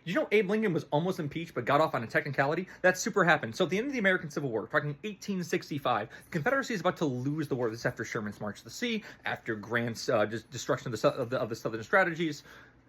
you know Abe Lincoln was almost impeached but got off on a technicality? That super happened. So at the end of the American Civil War, talking 1865, the Confederacy is about to lose the war. This is after Sherman's March to the Sea, after Grant's destruction of the Southern strategies.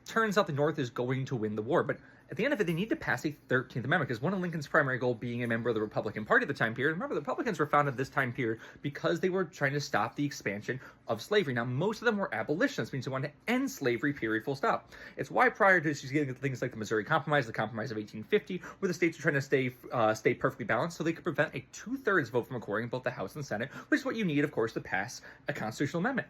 Turns out the North is going to win the war, but at the end of it, they need to pass a 13th Amendment, because one of Lincoln's primary goals, being a member of the Republican Party at the time period, remember, the Republicans were founded this time period because they were trying to stop the expansion of slavery. Now, most of them were abolitionists, means they wanted to end slavery, period, full stop. It's why prior to getting things like the Missouri Compromise, the Compromise of 1850, where the states were trying to stay perfectly balanced so they could prevent a 2/3 vote from occurring in both the House and Senate, which is what you need, of course, to pass a constitutional amendment.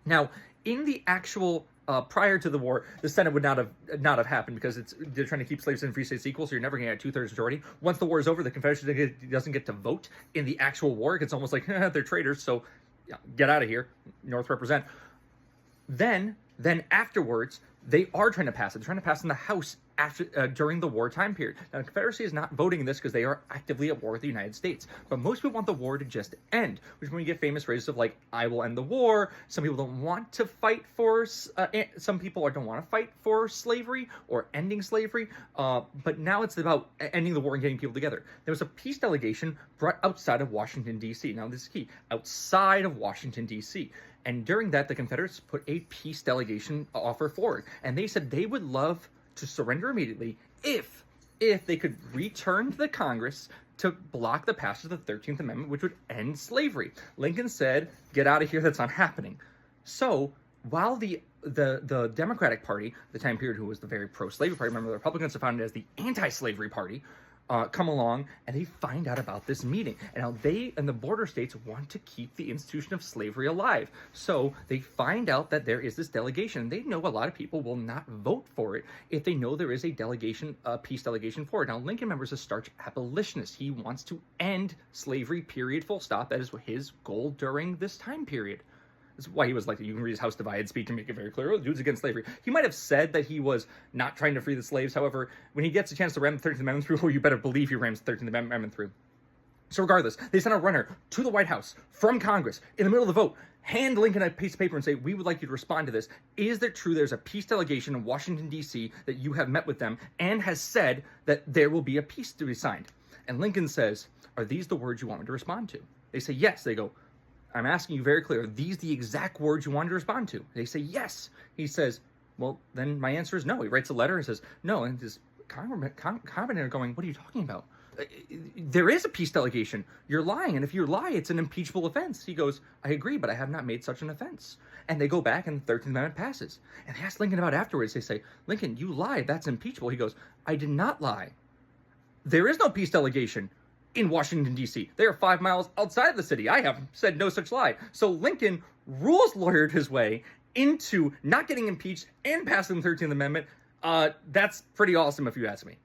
Now, in the actual prior to the war, the Senate would not have happened, because they're trying to keep slaves and free states equal, so you're never going to get a 2/3 majority. Once the war is over, the Confederacy doesn't get to vote in the actual war. It's almost like they're traitors, so yeah, get out of here, North represent. Then afterwards, they are trying to pass it. They're trying to pass in the House during the wartime period. Now, the Confederacy is not voting in this because they are actively at war with the United States. But most people want the war to just end, which is when you get famous phrases of like, "I will end the war." Some people don't want to fight for. Some people don't want to fight for slavery or ending slavery. But now it's about ending the war and getting people together. There was a peace delegation brought outside of Washington, D.C. Now, this is key: outside of Washington, D.C. And during that, the Confederates put a peace delegation offer forward, and they said they would love to surrender immediately if they could return to the Congress to block the passage of the 13th Amendment, which would end slavery. Lincoln said, "Get out of here, that's not happening." So while the Democratic Party, the time period, who was the very pro-slavery party, remember the Republicans are founded as the anti-slavery party, come along and they find out about this meeting. And now they and the border states want to keep the institution of slavery alive. So they find out that there is this delegation. They know a lot of people will not vote for it if they know there is a delegation, a peace delegation for it. Now, Lincoln remembers a starch abolitionist. He wants to end slavery, period, full stop. That is his goal during this time period. That's why he was like, you can read his House Divided speech and make it very clear, the dude's against slavery. He might have said that he was not trying to free the slaves. However, when he gets a chance to ram the 13th Amendment through, well, you better believe he rams the 13th Amendment through. So regardless, they sent a runner to the White House from Congress in the middle of the vote, hand Lincoln a piece of paper and say, "We would like you to respond to this. Is it true there's a peace delegation in Washington, D.C. that you have met with them and has said that there will be a peace to be signed?" And Lincoln says, "Are these the words you want me to respond to?" They say, "Yes." They go, "I'm asking you very clear, are these the exact words you wanted to respond to?" They say, "Yes." He says, "Well, then my answer is no." He writes a letter and says, "No." And his Congressmen are going, "What are you talking about? There is a peace delegation. You're lying. And if you lie, it's an impeachable offense." He goes, "I agree, but I have not made such an offense." And they go back and the 13th Amendment passes. And they ask Lincoln about it afterwards. They say, "Lincoln, you lied. That's impeachable." He goes, "I did not lie. There is no peace delegation in Washington, D.C. They are 5 miles outside of the city. I have said no such lie." So Lincoln rules lawyered his way into not getting impeached and passing the 13th Amendment. That's pretty awesome if you ask me.